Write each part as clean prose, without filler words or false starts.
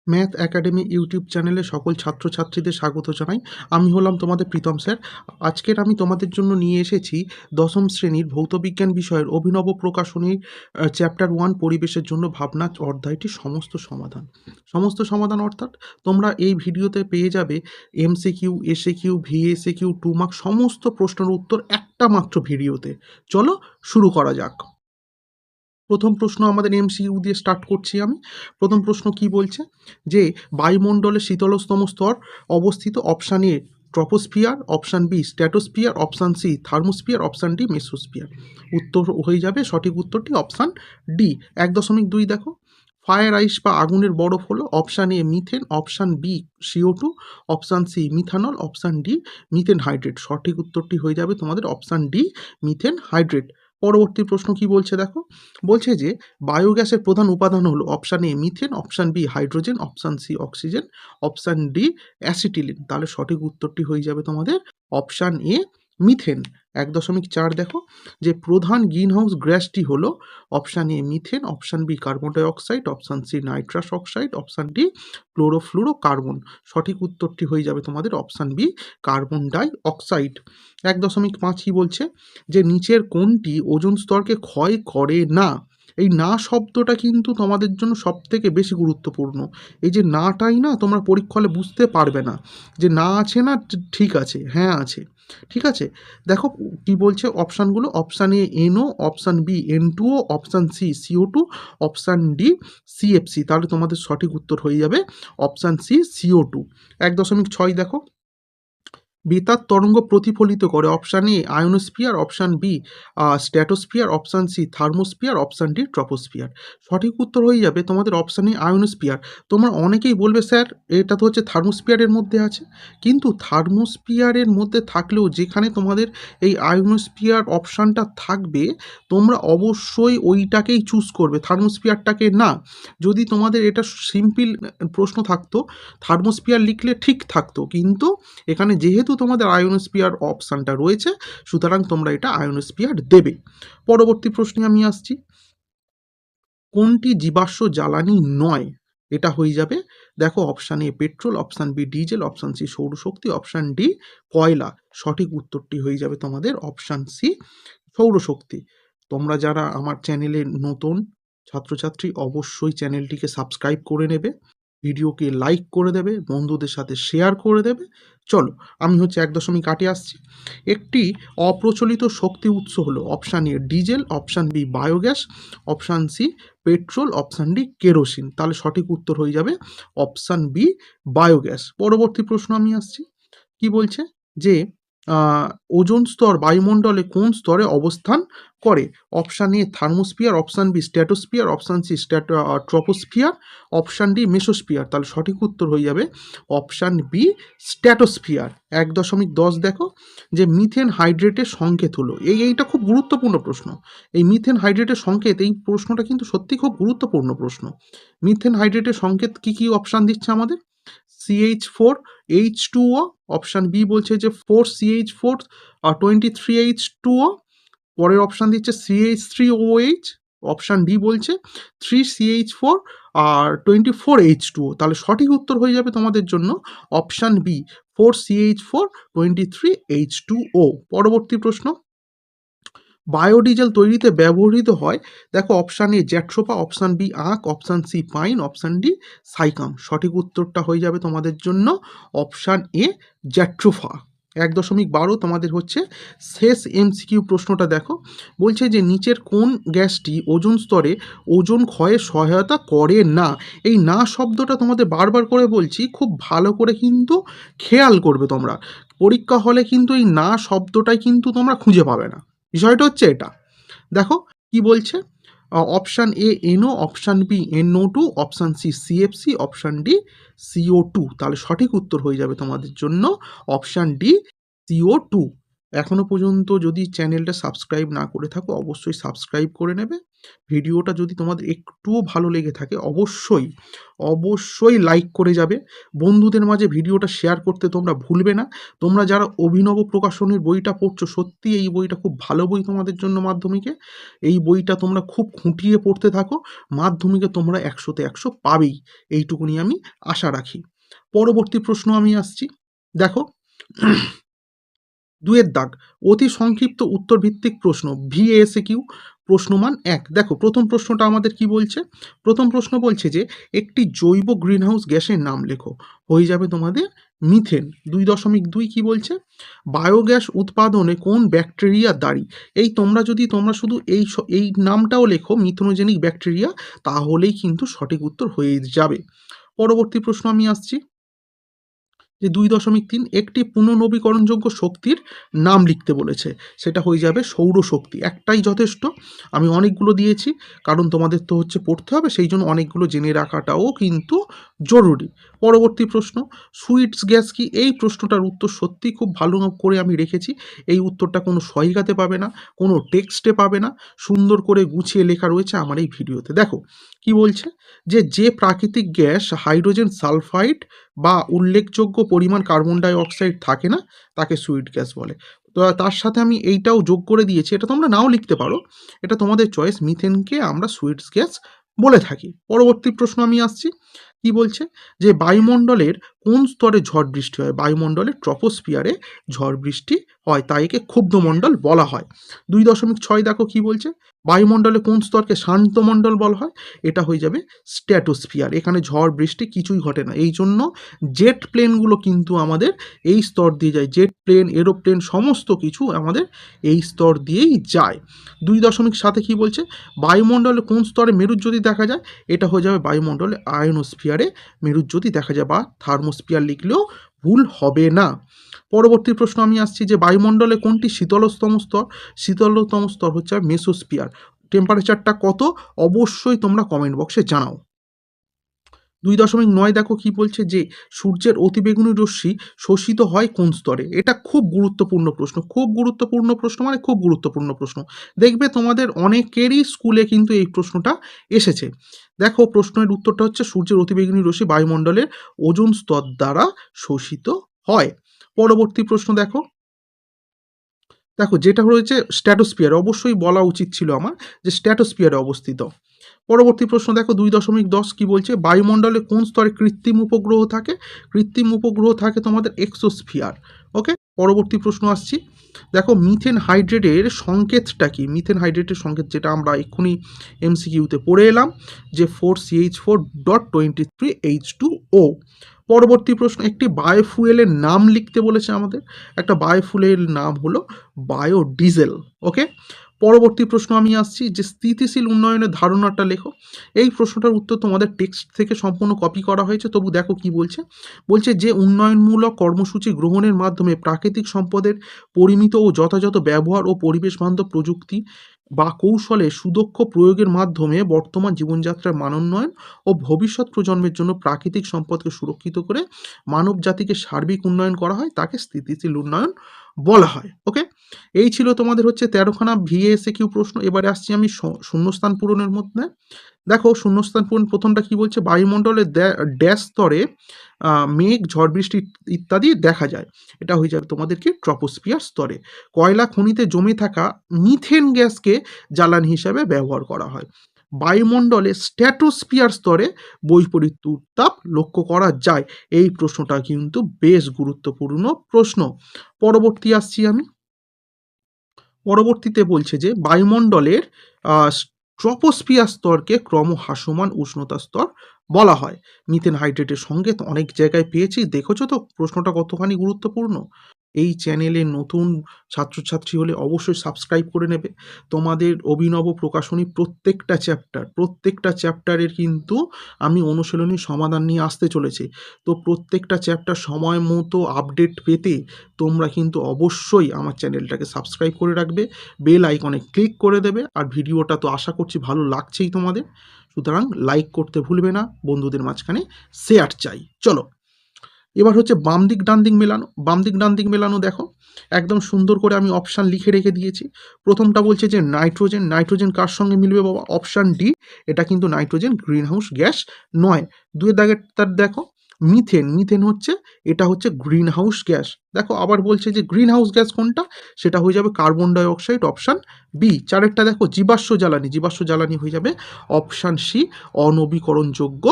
Math academy YouTube চ্যানেলে সকল ছাত্রছাত্রীদের স্বাগত জানাই। আমি হলাম তোমাদের প্রীতম স্যার। আজকের আমি তোমাদের জন্য নিয়ে এসেছি দশম শ্রেণীর ভৌতবিজ্ঞান বিষয়ের অভিনব প্রকাশনীর চ্যাপ্টার 1 পরিবেশের জন্য ভাবনা অধ্যায়টির সমস্ত সমাধান অর্থাৎ তোমরা এই ভিডিওতে পেয়ে যাবে এমসিকিউ, এসএকিউ, ভিএসএকিউ, 2 মার্ক সমস্ত প্রশ্নের উত্তর একটা মাত্র ভিডিওতে। চলো শুরু করা যাক। প্রথম প্রশ্ন আমাদের এমসিকিউ দিয়ে স্টার্ট করছি আমি। প্রথম প্রশ্ন কি বলছে যে বায়ুমণ্ডলের শীতলতম স্তর অবস্থিত option A troposphere, option B stratosphere, option C thermosphere, option D mesosphere. উত্তর হয়ে যাবে সঠিক উত্তরটি অপশান ডি। 1.2 দেখো, ফায়ার আইস বা আগুনের বরফ হলো option A methane, option B CO2, option C methanol, option D methane hydrate. সঠিক উত্তরটি হয়ে যাবে তোমাদের অপশান ডি মিথেন হাইড্রেট। পরবর্তী প্রশ্ন কি বলছে দেখো, বলছে যে বায়োগ্যাসের প্রধান উপাদান হলো option A methane, option B hydrogen, option C oxygen, option D acetylene. তাহলে সঠিক উত্তরটি হয়ে যাবে তোমাদের অপশান এ মিথেন। 1.4 দেখো, যে প্রধান গ্রিনহাউস গ্যাসটি হলো option A methane, option B carbon ডাই অক্সাইড, option C nitrous oxide, option D chlorofluorocarbon. সঠিক উত্তরটি হয়ে যাবে তোমাদের অপশান বি কার্বন ডাই অক্সাইড। 1.5 কি বলছে যে নিচের কোনটি ওজোন স্তরকে ক্ষয় করে না। এই না শব্দটা কিন্তু তোমাদের জন্য সব থেকে বেশি গুরুত্বপূর্ণ। এই যে নাটাই না তোমরা পরীক্ষা হলে বুঝতে পারবে না যে না আছে না ঠিক আছে, হ্যাঁ আছে, ঠিক আছে। দেখো কি বলছে অপশানগুলো, option A NO, option B N2O, option C CO2, option D CFC। তাহলে তোমাদের সঠিক উত্তর হয়ে যাবে অপশান সি CO2। 1.6 দেখো, বেতার তরঙ্গ প্রতিফলিত করে option A ionosphere, option B stratosphere, option C thermosphere, option D troposphere. সঠিক উত্তর হয়ে যাবে তোমাদের অপশান এ আয়োনোস্ফিয়ার। তোমরা অনেকেই বলবে স্যার এটা তো হচ্ছে থার্মোস্ফিয়ারের মধ্যে আছে, কিন্তু থার্মোস্ফিয়ারের মধ্যে থাকলেও যেখানে তোমাদের এই আয়োনোস্ফিয়ার অপশানটা থাকবে তোমরা অবশ্যই ওইটাকেই চুজ করবে, থার্মোস্ফিয়ারটাকে না। যদি তোমাদের এটা সিম্পল প্রশ্ন থাকতো থার্মোস্ফিয়ার লিখলে ঠিক থাকতো, কিন্তু এখানে যেহেতু তোমাদের আয়োনোস্ফিয়ার অপশানটা রয়েছে সুতরাং তোমরা এটা আয়োনোস্ফিয়ার দেবে। পরবর্তী প্রশ্নে আমি আসছি, কোনটি জীবাশ্ম জ্বালানি নয়? এটা হয়ে যাবে দেখো option A petrol, option B diesel, option C সৌরশক্তি, অপশান ডি কয়লা। সঠিক উত্তরটি হয়ে যাবে তোমাদের অপশান সি সৌরশক্তি। তোমরা যারা আমার চ্যানেলে নতুন ছাত্রছাত্রী অবশ্যই চ্যানেলটিকে সাবস্ক্রাইব করে নেবে, ভিডিওকে লাইক করে দেবে, বন্ধুদের সাথে শেয়ার করে দেবে। চলো আমি হচ্ছে 1.8 আসছি। একটি অপ্রচলিত শক্তি উৎস হলো option A diesel, option B biogas, option C petrol, option D kerosene. তাহলে সঠিক উত্তর হয়ে যাবে অপশান বি বায়োগ্যাস। পরবর্তী প্রশ্ন আমি আসছি, কি বলছে যে আহ, ওজোন স্তর বায়ুমণ্ডলে কোন স্তরে অবস্থান করে? Option A thermosphere, option B stratosphere, option C troposphere, option D mesosphere. তাহলে সঠিক উত্তর হয়ে যাবে অপশান বি স্ট্র্যাটোস্ফিয়ার। 1.10 দেখো, যে মিথেন হাইড্রেটের সংকেত হলো এইটা খুব গুরুত্বপূর্ণ প্রশ্ন। এই মিথেন হাইড্রেটের সংকেত, এই প্রশ্নটা কিন্তু সত্যি খুব গুরুত্বপূর্ণ প্রশ্ন। মিথেন হাইড্রেটের সংকেত কি কি অপশান দিচ্ছে আমাদের? CH4H2O, অপশান বি বলছে যে 4CH4 23H2O, পরের অপশান দিচ্ছে CH3OH, অপশান ডি বলছে 3CH4 24H2O। তাহলে সঠিক উত্তর হয়ে যাবে তোমাদের জন্য অপশান বি 4CH4 23H2O। পরবর্তী প্রশ্ন, বায়োডিজেল তৈরিতে ব্যবহৃত হয় দেখো option A jatropha, option B আখ, option C pine, option D সাইকাম। সঠিক উত্তরটা হয়ে যাবে তোমাদের জন্য অপশান এ জ্যাট্রোফা। 1.12 তোমাদের হচ্ছে শেষ MCQ প্রশ্নটা দেখো, বলছে যে নিচের কোন গ্যাসটি ওজোন স্তরে ওজোন ক্ষয়ে সহায়তা করে না? এই না শব্দটা তোমাদের বারবার করে বলছি, খুব ভালো করে কিন্তু খেয়াল করবে তোমরা। পরীক্ষা হলে কিন্তু এই না শব্দটাই কিন্তু তোমরা খুঁজে পাবে না, বিষয়টা হচ্ছে এটা। দেখো কি বলছে, option A NO, option B NO2, option C CFC, option D CO2। তাহলে সঠিক উত্তর হয়ে যাবে তোমাদের জন্য অপশান ডি CO2। এখনো পর্যন্ত যদি চ্যানেলটা সাবস্ক্রাইব না করে থাকো অবশ্যই সাবস্ক্রাইব করে নেবে। ভিডিওটা যদি তোমাদের একটুও ভালো লেগে থাকে অবশ্যই লাইক করে যাবে। বন্ধুদের মাঝে ভিডিওটা শেয়ার করতে তোমরা ভুলবে না। তোমরা যারা অভিনব প্রকাশনীর বইটা পড়ছো, সত্যি এই বইটা খুব ভালো বই তোমাদের জন্য মাধ্যমিকে। এই বইটা তোমরা খুব খুঁটিয়ে পড়তে থাকো, মাধ্যমিকে তোমরা 100তে 100 পাবেই, এইটুকুনি আমি আশা রাখি। পরবর্তী প্রশ্ন আমি আসছি। দেখো, 2 এর দাগ, অতি সংক্ষিপ্ত উত্তর ভিত্তিক প্রশ্ন, VASQ, প্রশ্নমান 1। দেখো প্রথম প্রশ্নটা আমাদের কি বলছে? প্রথম প্রশ্ন বলছে যে একটি জৈব গ্রিনহাউস গ্যাসের নাম লেখো। হয়ে যাবে তোমাদের মিথেন। 2.2 কি বলছে? বায়োগ্যাস উৎপাদনে কোন ব্যাকটেরিয়া দায়ী? এই তোমরা শুধু এই নামটাও লেখো, মিথেনোজেনিক ব্যাকটেরিয়া, তাহলেই কিন্তু সঠিক উত্তর হয়ে যাবে। পরবর্তী প্রশ্ন আমি আসছি যে 2.3, একটি পুনর্নবীকরণযোগ্য শক্তির নাম লিখতে বলেছে। সেটা হয়ে যাবে সৌরশক্তি। একটাই যথেষ্ট, আমি অনেকগুলো দিয়েছি কারণ তোমাদের তো হচ্ছে পড়তে হবে, সেই জন্য অনেকগুলো জেনে রাখাটাও কিন্তু জরুরি। পরবর্তী প্রশ্ন, সুইটস গ্যাস কি? এই প্রশ্নটার উত্তর সত্যি খুব ভালো করে আমি রেখেছি। এই উত্তরটা কোনো সহিগাতে পাবে না, কোনো টেক্সটে পাবে না, সুন্দর করে গুছিয়ে লেখা রয়েছে আমার এই ভিডিওতে। দেখো কি বলছে, যে প্রাকৃতিক গ্যাস হাইড্রোজেন সালফাইড বা উল্লেখযোগ্য পরিমাণ কার্বন ডাই অক্সাইড থাকে না, তাকে সুইট গ্যাস বলে। তো তার সাথে আমি এইটাও যোগ করে দিয়েছি, এটা তোমরা নাও লিখতে পারো, এটা তোমাদের চয়েস। মিথেনকে আমরা সুইটস গ্যাস বলে থাকি। পরবর্তী প্রশ্ন আমি আসছি। কি বলছে যে বায়ুমণ্ডলের কোন স্তরে ঝড় বৃষ্টি হয়? বায়ুমণ্ডলের ট্রপোস্ফিয়ারে ঝড় বৃষ্টি হয়, তাই একে ক্ষুব্ধমণ্ডল বলা হয়। 2.6 দেখো কি বলছে, বায়ুমণ্ডলে কোন স্তরকে শান্ত মণ্ডল বলা হয়? এটা হয়ে যাবে স্ট্র্যাটোস্ফিয়ার। এখানে ঝড় বৃষ্টি কিছুই ঘটে না, এই জন্য জেট প্লেনগুলো কিন্তু আমাদের এই স্তর দিয়ে যায়। জেট প্লেন, এরোপ্লেন সমস্ত কিছু আমাদের এই স্তর দিয়েই যায়। 2.7 কি বলছে, বায়ুমণ্ডলে কোন স্তরে মেরুজ্যোতি দেখা যায়? এটা হয়ে যাবে বায়ুমণ্ডলে আয়নোস্ফিয়ারে মেরুজ্যোতি দেখা যায়, বা থার্মোস্ফিয়ার লিখলেও ভুল হবে না। পরবর্তী প্রশ্ন আমি আসছি যে বায়ুমণ্ডলে কোনটি শীতলতম স্তর? শীতলতম স্তর হচ্ছে মেসোস্ফিয়ার। টেম্পারেচারটা কত অবশ্যই তোমরা কমেন্ট বক্সে জানাও। 2.9 দেখো কি বলছে যে সূর্যের অতিবেগুনি রশ্মি শোষিত হয় কোন স্তরে? এটা খুব গুরুত্বপূর্ণ প্রশ্ন, খুব গুরুত্বপূর্ণ প্রশ্ন, মানে খুব গুরুত্বপূর্ণ প্রশ্ন। দেখবে তোমাদের অনেকেরই স্কুলে কিন্তু এই প্রশ্নটা এসেছে। দেখো প্রশ্নের উত্তরটা হচ্ছে সূর্যের অতিবেগুনি রশ্মি বায়ুমণ্ডলের ওজোন স্তর দ্বারা শোষিত হয়। পরবর্তী প্রশ্ন দেখো, যেটা রয়েছে স্ট্র্যাটোস্ফিয়ার, অবশ্যই বলা উচিত ছিল আমার যে স্ট্র্যাটোস্ফিয়ারে অবস্থিত। পরবর্তী প্রশ্ন দেখো 2.10 কি বলছে, বায়ুমণ্ডলে কোন স্তরে কৃত্রিম উপগ্রহ থাকে? কৃত্রিম উপগ্রহ থাকে তোমাদের এক্সোস্ফিয়ার। ওকে, পরবর্তী প্রশ্ন আসছি। দেখো মিথেন হাইড্রেটের সংকেতটা কি? মিথেন হাইড্রেটের সংকেত যেটা আমরা এক্ষুনি MCQতে পড়ে এলাম, যে 4CH4.23H2O। পরবর্তী প্রশ্ন, একটি বায়োফুয়েলের নাম লিখতে বলেছে আমাদের। একটা বায়োফুয়েলের নাম হলো বায়োডিজেল। ওকে, পরবর্তী প্রশ্ন আমি আসছি যে স্থিতিশীল উন্নয়নের ধারণাটা লেখো। এই প্রশ্নটার উত্তর তোমাদের টেক্সট থেকে সম্পূর্ণ কপি করা হয়েছে, তবু দেখো কি বলছে। বলছে যে উন্নয়নমূলক কর্মসূচি গ্রহণের মাধ্যমে প্রাকৃতিক সম্পদের পরিমিত ও যথাযথ ব্যবহার ও পরিবেশ বান্ধব প্রযুক্তি বা কৌশলে সুদক্ষ প্রয়োগের মাধ্যমে বর্তমান জীবনযাত্রার মানোন্নয়ন ও ভবিষ্যৎ প্রজন্মের জন্য প্রাকৃতিক সম্পদকে সুরক্ষিত করে মানব জাতিকে সার্বিক উন্নয়ন করা হয়, তাকে স্থিতিশীল উন্নয়ন বলা হয়। ওকে, এই ছিল তোমাদের হচ্ছে 13খানা VASQ প্রশ্ন। এবারে আসছি আমি শূন্যস্থান পূরণের মধ্যে। দেখো শূন্যস্থান পূরণ প্রথমটা কি বলছে, বায়ুমণ্ডলের ড্যাশ স্তরে মেঘ, ঝড় বৃষ্টি ইত্যাদি দেখা যায়। এটা হয়ে যাবে তোমাদের কি ট্রপোস্ফিয়ার স্তরে। কয়লা খনিতে জমে থাকা মিথেন গ্যাসকে জ্বালানি হিসাবে ব্যবহার করা হয়। বায়ুমণ্ডলে স্ট্র্যাটোস্ফিয়ার স্তরে বৈপরীত্য উত্তাপ লক্ষ্য করা যায়। এই প্রশ্নটা কিন্তু বেশ গুরুত্বপূর্ণ প্রশ্ন। পরবর্তী আসছি আমি। পরবর্তীতে বলছে যে বায়ুমণ্ডলের ট্রপোস্ফিয়ার স্তরকে ক্রমহ্রাসমান উষ্ণতা স্তর বলা হয়। মিথেন হাইড্রেটের সঙ্গে তো অনেক জায়গায় পেয়েছি, দেখেছো তো প্রশ্নটা কতখানি গুরুত্বপূর্ণ। এই চ্যানেলে নতুন ছাত্রছাত্রী হলে অবশ্যই সাবস্ক্রাইব করে নেবে। তোমাদের অভিনব প্রকাশনী প্রত্যেকটা চ্যাপ্টারের কিন্তু আমি অনুশীলনী সমাধান নিয়ে আসতে চলেছি। তো প্রত্যেকটা চ্যাপ্টার সময় মতো আপডেট পেতে তোমরা কিন্তু অবশ্যই আমার চ্যানেলটাকে সাবস্ক্রাইব করে রাখবে, বেল আইকনে ক্লিক করে দেবে। আর ভিডিওটা তো আশা করছি ভালো লাগছেই তোমাদের, সুতরাং লাইক করতে ভুলবে না, বন্ধুদের মাঝখানে শেয়ার চাই। চলো এবার হচ্ছে বাম দিক ডান দিক মেলানো। বাম দিক ডান দিক মেলানো দেখো একদম সুন্দর করে আমি অপশান লিখে রেখে দিয়েছি। প্রথমটা বলছে যে নাইট্রোজেন, নাইট্রোজেন কার সঙ্গে মিলবে বাবা? অপশান ডি, এটা কিন্তু নাইট্রোজেন গ্রিন হাউস গ্যাস নয়। 2 দাগের তার দেখো মিথেন, মিথেন হচ্ছে, এটা হচ্ছে গ্রিন হাউস গ্যাস। দেখো আবার বলছে যে গ্রিন হাউস গ্যাস কোনটা, সেটা হয়ে যাবে কার্বন ডাই অক্সাইড, অপশান বি। 4এরটা দেখো জীবাশ্ম জ্বালানি, জীবাশ্ম জ্বালানি হয়ে যাবে অপশান সি অনবীকরণযোগ্য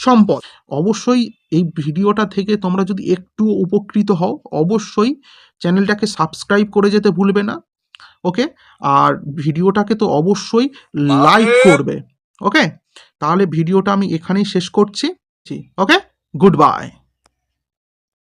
সম্পদ। অবশ্যই এই ভিডিওটা থেকে তোমরা যদি একটু উপকৃত হও অবশ্যই চ্যানেলটাকে সাবস্ক্রাইব করে যেতে ভুলবে না। ওকে, আর ভিডিওটাকে তো অবশ্যই লাইক করবে। ওকে, তাহলে ভিডিওটা আমি এখানেই শেষ করছি। ওকে, গুড বাই।